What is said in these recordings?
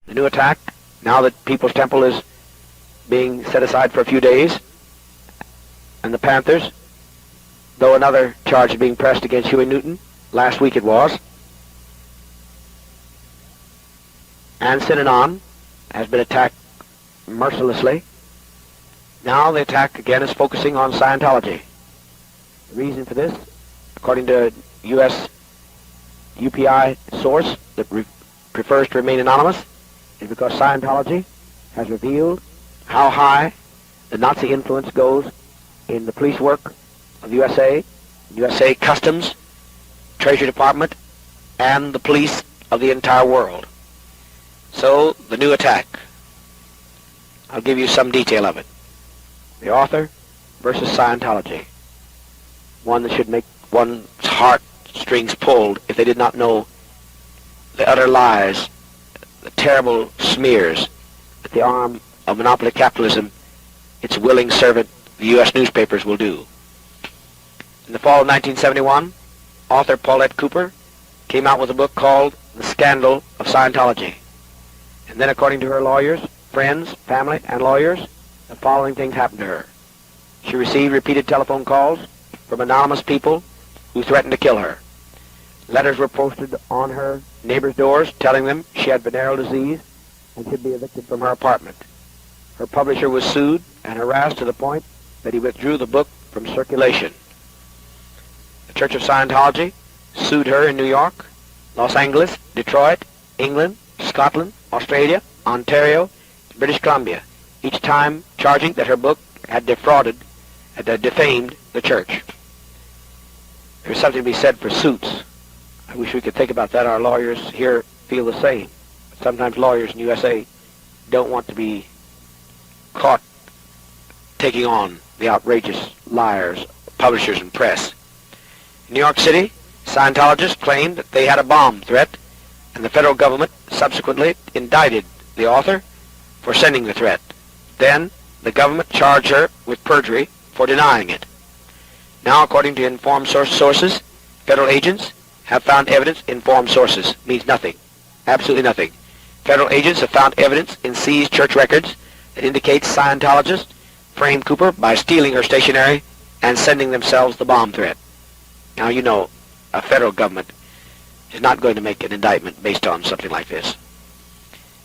The new attack, now that People's Temple is being set aside for a few days, and the Panthers, though another charge is being pressed against Huey Newton, last week it was, and Synanon has been attacked mercilessly. Now the attack again is focusing on Scientology. The reason for this, according to U.S. UPI source that prefers to remain anonymous, is because Scientology has revealed how high the Nazi influence goes in the police work of the USA Customs, Treasury Department, and the police of the entire world. So, the new attack. I'll give you some detail of it. The author versus Scientology. One that should make one's heartstrings pulled if they did not know the utter lies, the terrible smears that the arm of monopoly capitalism, its willing servant, the U.S. newspapers, will do. In the fall of 1971, author Paulette Cooper came out with a book called The Scandal of Scientology. And then, according to her lawyers, friends, family, and lawyers, the following things happened to her. She received repeated telephone calls from anonymous people who threatened to kill her. Letters were posted on her neighbors' doors telling them she had venereal disease and should be evicted from her apartment. Her publisher was sued and harassed to the point that he withdrew the book from circulation. The Church of Scientology sued her in New York, Los Angeles, Detroit, England, Scotland, Australia, Ontario, British Columbia, each time charging that her book had defamed the church. There's something to be said for suits. I wish we could think about that. Our lawyers here feel the same. Sometimes lawyers in USA don't want to be caught taking on the outrageous liars, publishers, and press. In New York City, Scientologists claimed that they had a bomb threat, and the federal government subsequently indicted the author for sending the threat. Then, the government charged her with perjury for denying it. Now, according to informed sources, federal agents have found evidence. Informed sources means nothing, absolutely nothing. Federal agents have found evidence in seized church records that indicates Scientologists framed Cooper by stealing her stationery and sending themselves the bomb threat. Now, you know, a federal government is not going to make an indictment based on something like this.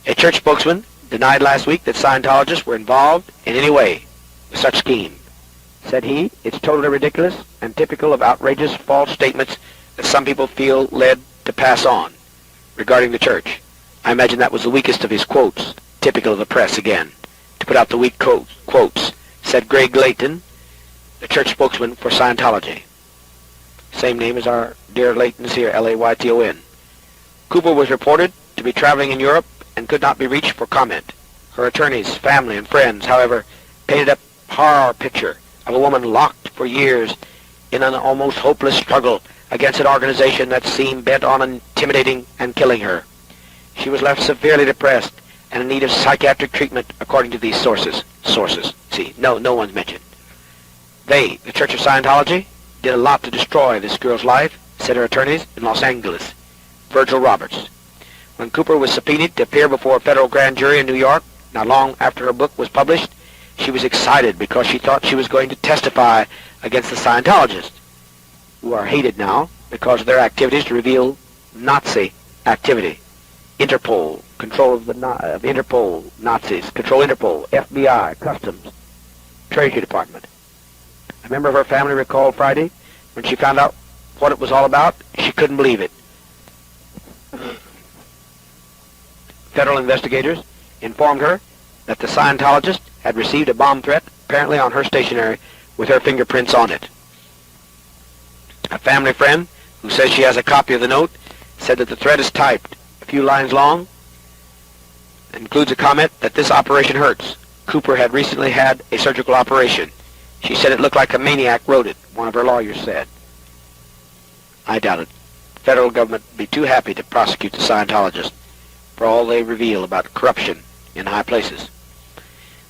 A church spokesman denied last week that Scientologists were involved in any way with such scheme. Said he, it's totally ridiculous and typical of outrageous false statements that some people feel led to pass on regarding the church. I imagine that was the weakest of his quotes, typical of the press again, to put out the weak quotes, said Greg Layton, the church spokesman for Scientology. Same name as our dear Laytons here, L-A-Y-T-O-N. Cooper was reported to be traveling in Europe and could not be reached for comment. Her attorneys, family, and friends, however, painted a horror picture of a woman locked for years in an almost hopeless struggle against an organization that seemed bent on intimidating and killing her. She was left severely depressed and in need of psychiatric treatment, according to these sources. See, no one's mentioned. They, the Church of Scientology, did a lot to destroy this girl's life, said her attorneys in Los Angeles. Virgil Roberts. When Cooper was subpoenaed to appear before a federal grand jury in New York, not long after her book was published, she was excited because she thought she was going to testify against the Scientologists, who are hated now because of their activities to reveal Nazi activity. Interpol, control of Interpol, Nazis, control Interpol, FBI, Customs, Treasury Department. A member of her family recalled Friday when she found out what it was all about, she couldn't believe it. Federal investigators informed her that the Scientologist had received a bomb threat, apparently on her stationery, with her fingerprints on it. A family friend, who says she has a copy of the note, said that the threat is typed, a few lines long, and includes a comment that this operation hurts. Cooper had recently had a surgical operation. She said it looked like a maniac wrote it, one of her lawyers said. I doubt it. The federal government would be too happy to prosecute the Scientologists for all they reveal about corruption in high places.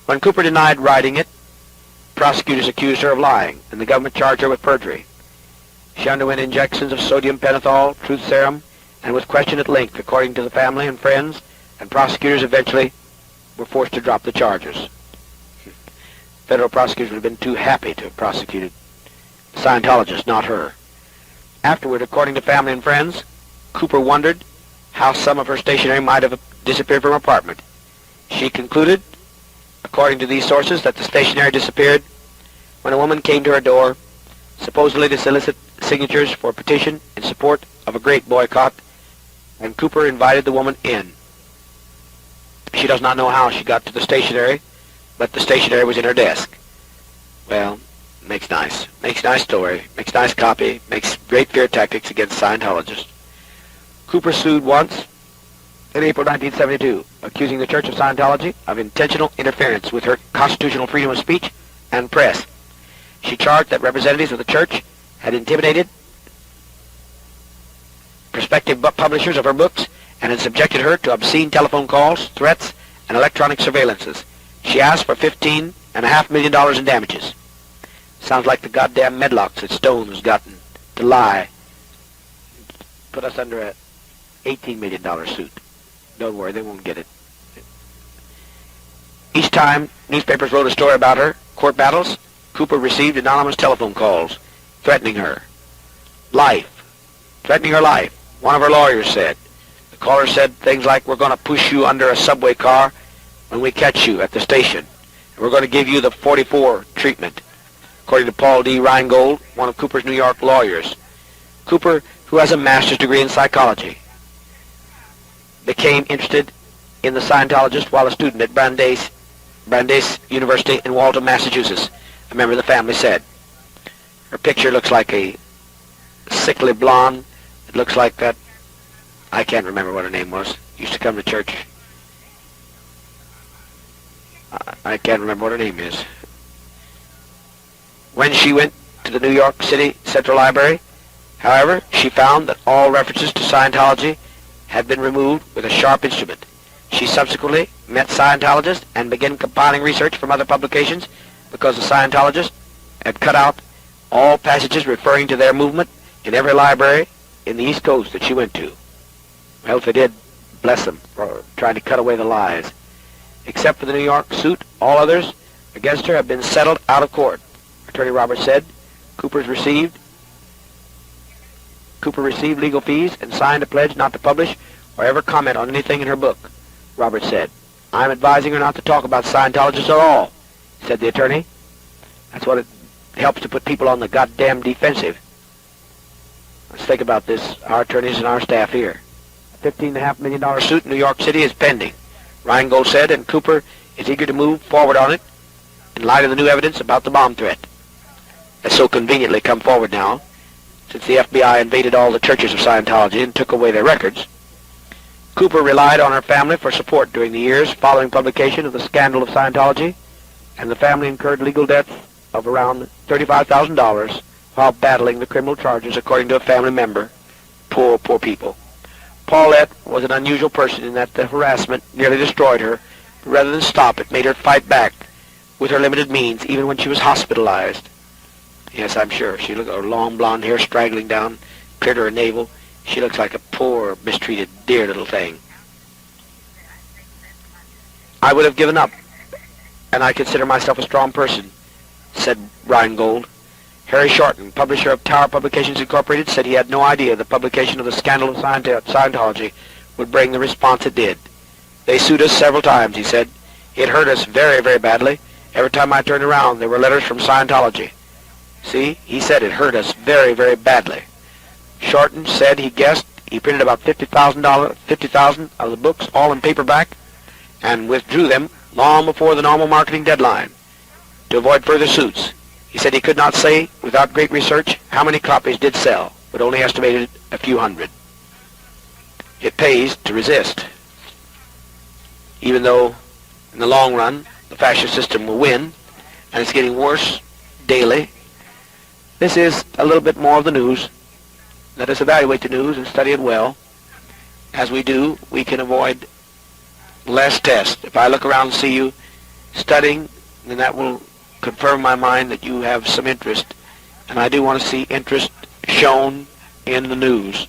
When Cooper denied writing it, prosecutors accused her of lying, and the government charged her with perjury. She underwent injections of sodium pentothal, truth serum, and was questioned at length, according to the family and friends, and prosecutors eventually were forced to drop the charges. Federal prosecutors would have been too happy to have prosecuted the Scientologist, not her. Afterward, according to family and friends, Cooper wondered how some of her stationery might have disappeared from her apartment. She concluded, according to these sources, that the stationery disappeared when a woman came to her door, supposedly to solicit signatures for a petition in support of a great boycott, and Cooper invited the woman in. She does not know how she got to the stationery, but the stationery was in her desk. Well, makes nice story, makes nice copy, makes great fear tactics against Scientologists. Cooper sued once in April 1972, accusing the Church of Scientology of intentional interference with her constitutional freedom of speech and press. She charged that representatives of the Church had intimidated prospective publishers of her books and had subjected her to obscene telephone calls, threats, and electronic surveillances. She asked for $15.5 million in damages. Sounds like the goddamn Medlocks that Stone has gotten to lie. Put us under a $18 million suit. Don't worry, they won't get it. Each time newspapers wrote a story about her court battles, Cooper received anonymous telephone calls threatening her life. One of her lawyers said. The caller said things like, "We're going to push you under a subway car when we catch you at the station. And we're going to give you the 44 treatment," according to Paul D. Reingold, one of Cooper's New York lawyers. Cooper, who has a master's degree in psychology, became interested in the Scientologist while a student at Brandeis University in Waltham, Massachusetts, a member of the family said. Her picture looks like a sickly blonde. It looks like that, I can't remember what her name was, used to come to church. I can't remember what her name is. When she went to the New York City Central Library, however, she found that all references to Scientology had been removed with a sharp instrument. She subsequently met Scientologists and began compiling research from other publications because the Scientologists had cut out all passages referring to their movement in every library in the East Coast that she went to. Well, if they did, bless them for trying to cut away the lies. Except for the New York suit, all others against her have been settled out of court. Attorney Roberts said Cooper received legal fees and signed a pledge not to publish or ever comment on anything in her book. Roberts said, "I'm advising her not to talk about Scientologists at all," said the attorney. That's what it helps to put people on the goddamn defensive. Let's think about this, our attorneys and our staff here. A $15.5 million suit in New York City is pending, Reingold said, and Cooper is eager to move forward on it in light of the new evidence about the bomb threat that's so conveniently come forward now, since the FBI invaded all the churches of Scientology and took away their records. Cooper relied on her family for support during the years following publication of the scandal of Scientology, and the family incurred legal debts of around $35,000 while battling the criminal charges, according to a family member. Poor people. Paulette was an unusual person in that the harassment nearly destroyed her, but rather than stop it, made her fight back with her limited means, even when she was hospitalized. Yes, I'm sure. She looked, her long blonde hair straggling down, clear to her navel. She looks like a poor, mistreated, dear little thing. "I would have given up, and I consider myself a strong person," said Reingold. Harry Shorten, publisher of Tower Publications Incorporated, said he had no idea the publication of the scandal of Scientology would bring the response it did. "They sued us several times," he said. "It hurt us very, very badly. Every time I turned around, there were letters from Scientology." See, he said it hurt us very, very badly. Shorten said he guessed he printed about 50,000 of the books, all in paperback, and withdrew them long before the normal marketing deadline to avoid further suits. He said he could not say, without great research, how many copies did sell, but only estimated a few hundred. It pays to resist. Even though, in the long run, the fascist system will win, and it's getting worse daily. This is a little bit more of the news. Let us evaluate the news and study it well. As we do, we can avoid less tests. If I look around and see you studying, then that will confirm my mind that you have some interest. And I do want to see interest shown in the news.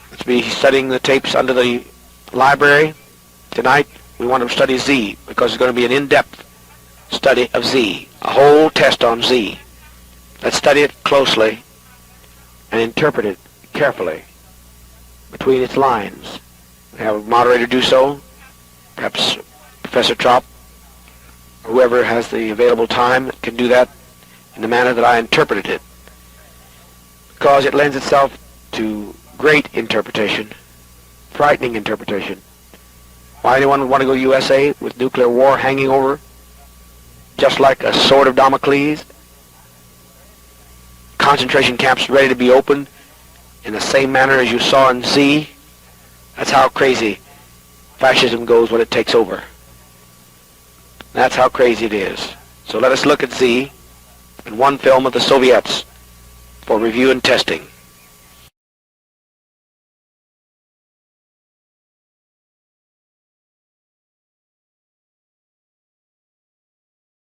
Let's be studying the tapes under the library Tonight, we want to study Z, because it's going to be an in-depth study of Z, a whole test on Z. Let's study it closely and interpret it carefully between its lines. We have a moderator do so, perhaps Professor Trop, or whoever has the available time can do that in the manner that I interpreted it, because it lends itself to great interpretation, frightening interpretation. Why anyone would want to go to USA with nuclear war hanging over, just like a sword of Damocles? Concentration camps ready to be opened in the same manner as you saw in Z. That's how crazy fascism goes when it takes over. That's how crazy it is. So let us look at Z in one film of the Soviets for review and testing.